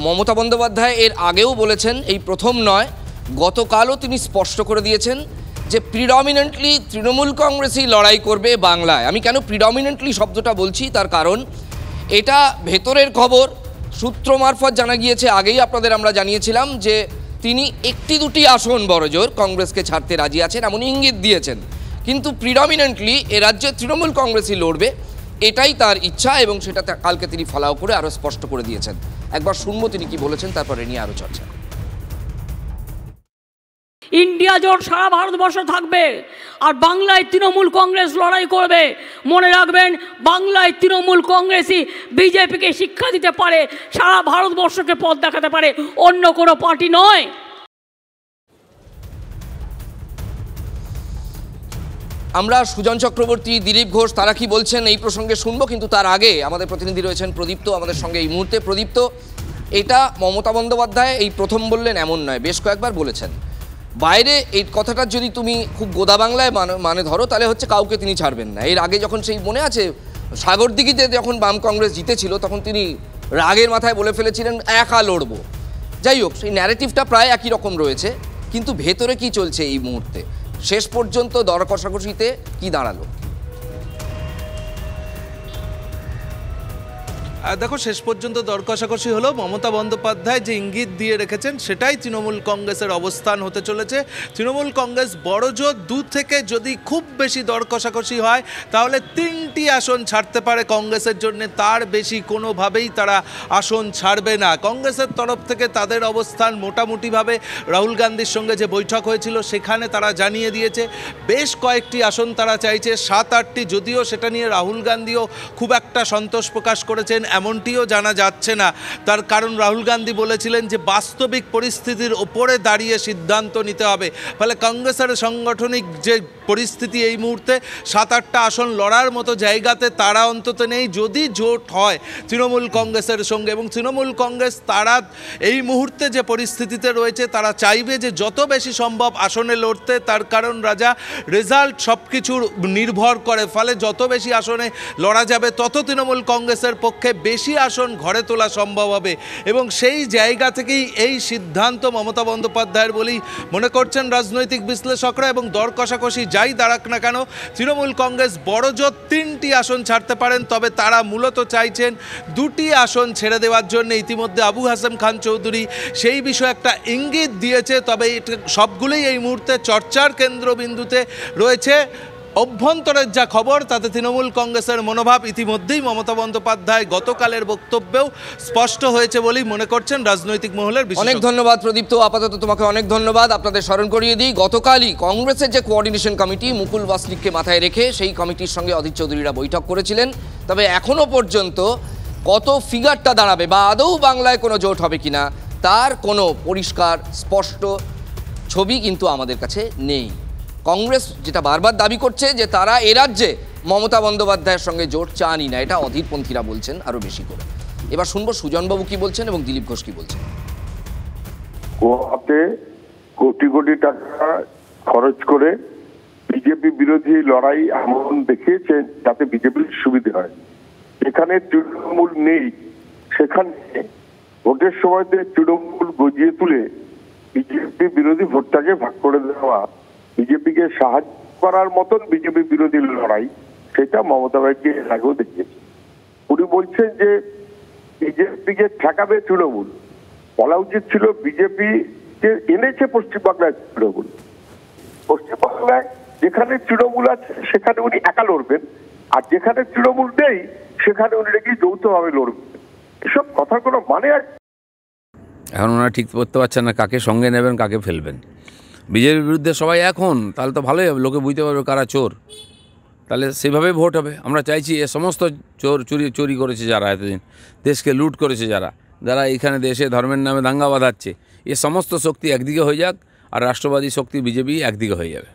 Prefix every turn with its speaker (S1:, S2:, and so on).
S1: মমতা বন্দ্যোপাধ্যায় এর আগেও বলেছেন, এই প্রথম নয়, গতকালও তিনি স্পষ্ট করে দিয়েছেন যে প্রিডমিনেন্টলি তৃণমূল কংগ্রেসই লড়াই করবে বাংলায়। আমি কেন প্রিডমিনেন্টলি শব্দটা বলছি, তার কারণ এটা ভেতরের খবর, সূত্র মারফত জানা গিয়েছে। আগেই আপনাদের আমরা জানিয়েছিলাম যে তিনি একটি দুটি আসন বড়জোর কংগ্রেসকে ছাড়তে রাজি আছেন, এমন ইঙ্গিত দিয়েছেন, কিন্তু প্রিডমিনেন্টলি এ রাজ্যে তৃণমূল কংগ্রেসই লড়বে, এটাই তার ইচ্ছা, এবং সেটা কালকে তিনি ফলাও করে আরও স্পষ্ট করে দিয়েছেন। একবার শুনবো তিনি কি বলেছেন, তারপরে নিয়ে আরও চর্চা।
S2: ইন্ডিয়া জোট সারা ভারতবর্ষ থাকবে, আর বাংলায় তৃণমূল কংগ্রেস লড়াই করবে। মনে রাখবেন, বাংলায় তৃণমূল কংগ্রেসই বিজেপিকে শিক্ষা দিতে পারে, সারা ভারতবর্ষকে পথ দেখাতে পারে, অন্য কোনো পার্টি নয়।
S1: আমরা সুজন চক্রবর্তী, দিলীপ ঘোষ তারা কি বলছেন এই প্রসঙ্গে শুনবো, কিন্তু তার আগে আমাদের প্রতিনিধি রয়েছেন প্রদীপ্ত আমাদের সঙ্গে এই মুহূর্তে। প্রদীপ্ত, এটা মমতা বন্দ্যোপাধ্যায় এই প্রথম বললেন এমন নয়, বেশ কয়েকবার বলেছেন। বাইরে এই কথাটা যদি তুমি খুব গোদা বাংলায় মানে ধরো, তাহলে হচ্ছে কাউকে তিনি ছাড়বেন না। এর আগে যখন সেই মনে আছে সাগরদিঘিতে যখন বাম কংগ্রেস জিতেছিল, তখন তিনি রাগের মাথায় বলে ফেলেছিলেন একা লড়বো। যাই হোক, সেই ন্যারেটিভটা প্রায় একই রকম রয়েছে, কিন্তু ভেতরে কি চলছে এই মুহূর্তে, শেষ পর্যন্ত দর কষাকষিতে কি দাঁড়ালো?
S3: দেখো, শেষ পর্যন্ত দর কষাকষি হলো। মমতা বন্দ্যোপাধ্যায় যে ইঙ্গিত দিয়ে রেখেছেন সেটাই তৃণমূল কংগ্রেসের অবস্থান হতে চলেছে। তৃণমূল কংগ্রেস বড়জোর 2 থেকে যদি খুব বেশি দর কষাকষি হয়, তাহলে 3টি আসন ছাড়তে পারে কংগ্রেসের জন্য, তার বেশি কোনোভাবেই তারা আসন ছাড়বে না। কংগ্রেসের তরফ থেকে তাদের অবস্থান মোটামুটিভাবে রাহুল গান্ধীর সঙ্গে যে বৈঠক হয়েছিল সেখানে তারা জানিয়ে দিয়েছে বেশ কয়েকটি আসন তারা চাইছে, 7-8টি, যদিও সেটা নিয়ে রাহুল গান্ধীও খুব একটা সন্তোষ প্রকাশ করেছেন এমনটিও জানা যাচ্ছে না। তার কারণ রাহুল গান্ধী বলেছিলেন যে বাস্তবিক পরিস্থিতির ওপরে দাঁড়িয়ে সিদ্ধান্ত নিতে হবে। ফলে কংগ্রেসের সাংগঠনিক যে পরিস্থিতি এই মুহূর্তে 7-8টা আসন লড়ার মতো জায়গাতে তারা অন্তত নেই, যদি জোট হয় তৃণমূল কংগ্রেসের সঙ্গে। এবং তৃণমূল কংগ্রেস তারা এই মুহূর্তে যে পরিস্থিতিতে রয়েছে, তারা চাইবে যে যত বেশি সম্ভব আসনে লড়তে, তার কারণ রাজা রেজাল্ট সব কিছুর নির্ভর করে। ফলে যত বেশি আসনে লড়া যাবে, তত তৃণমূল কংগ্রেসের পক্ষে বেশি আসন ঘরে তোলা সম্ভব হবে। এবং সেই জায়গা থেকেই এই সিদ্ধান্ত মমতা বন্দ্যোপাধ্যায়ের বলেই মনে করছেন রাজনৈতিক বিশ্লেষকরা। এবং দর কষাকষি যাই দাঁড়াক না কেন, তৃণমূল কংগ্রেস বড়জোর 3টি আসন ছাড়তে পারেন, তবে তারা মূলত চাইছেন 2টি আসন ছেড়ে দেওয়ার জন্য। ইতিমধ্যে আবু হাসেম খান চৌধুরী সেই বিষয়ে একটা ইঙ্গিত দিয়েছে, তবে সবগুলোই এই মুহূর্তে চর্চার কেন্দ্রবিন্দুতে রয়েছে। অভ্যন্তরের যা খবর, তাতে তৃণমূল কংগ্রেসের মনোভাব ইতিমধ্যেই মমতা বন্দ্যোপাধ্যায় গতকালের বক্তব্যেও স্পষ্ট হয়েছে বলেই মনে করছেন রাজনৈতিক মহলের বিশেষজ্ঞ।
S1: অনেক ধন্যবাদ প্রদীপ্ত, আপাতত তোমাকে অনেক ধন্যবাদ। আপনাদের স্মরণ করিয়ে দিই, গতকালই কংগ্রেসের যে কোঅর্ডিনেশন কমিটি, মুকুল বাসনিককে মাথায় রেখে সেই কমিটির সঙ্গে অধীর চৌধুরীরা বৈঠক করেছিলেন। তবে এখনও পর্যন্ত কত ফিগারটা দাঁড়াবে বা আদৌ বাংলায় কোনো জোট হবে কিনা, তার কোনো পরিষ্কার স্পষ্ট ছবি কিন্তু আমাদের কাছে নেই। কংগ্রেস যেটা বারবার দাবি করছে যে তারা এ রাজ্যে মমতা বন্দ্যোপাধ্যায়ের সঙ্গে জোট চানই না, এটা অধীরপন্থীরা বলছেন আরও বেশি করে। এবার শুনবো সুজনবাবু কি বলছেন এবং দিলীপ ঘোষ কি বলছেন।
S4: গোয়াতে কোটি কোটি টাকা খরচ করে বিজেপি বিরোধী লড়াই এমন দেখিয়েছেন যাতে বিজেপির সুবিধে হয়। এখানে তৃণমূল নেই, সেখানে ভোটের সময়তে তৃণমূল গজিয়ে তুলে বিজেপি বিরোধী ভোটটাকে ভাগ করে দেওয়া, বিজেপিকে সাহায্য করার মতন বিজেপি বিরোধী লড়াই, সেটা মমতা ব্যানার্জি এর আগেও দেখিয়েছে। উনি বলছেন যে বিজেপিকে ঠেকাবে তৃণমূল, বলা উচিত ছিল বিজেপি যে এনেছে পশ্চিমবাংলায় তৃণমূল, পশ্চিমবাংলায় যেখানে তৃণমূল আছে সেখানে উনি একা লড়বেন, আর যেখানে তৃণমূল নেই সেখানে উনি নাকি যৌথভাবে লড়বেন। এসব কথার কোনো মানে আছে?
S5: এখন ওনারা ঠিক করতে পারছেন না কাকে সঙ্গে নেবেন কাকে ফেলবেন। বিজেপির বিরুদ্ধে সবাই এখন, তাহলে তো ভালোই হবে, লোকে বুঝতে পারবে কারা চোর, তাহলে সেভাবেই ভোট হবে। আমরা চাইছি এ সমস্ত চুরি করেছে যারা, এতদিন দেশকে লুট করেছে যারা এখানে দেশে ধর্মের নামে দাঙ্গা বাঁধাচ্ছে, এ সমস্ত শক্তি একদিকে হয়ে যাক, আর রাষ্ট্রবাদী শক্তি বিজেপি একদিকে হয়ে যাবে।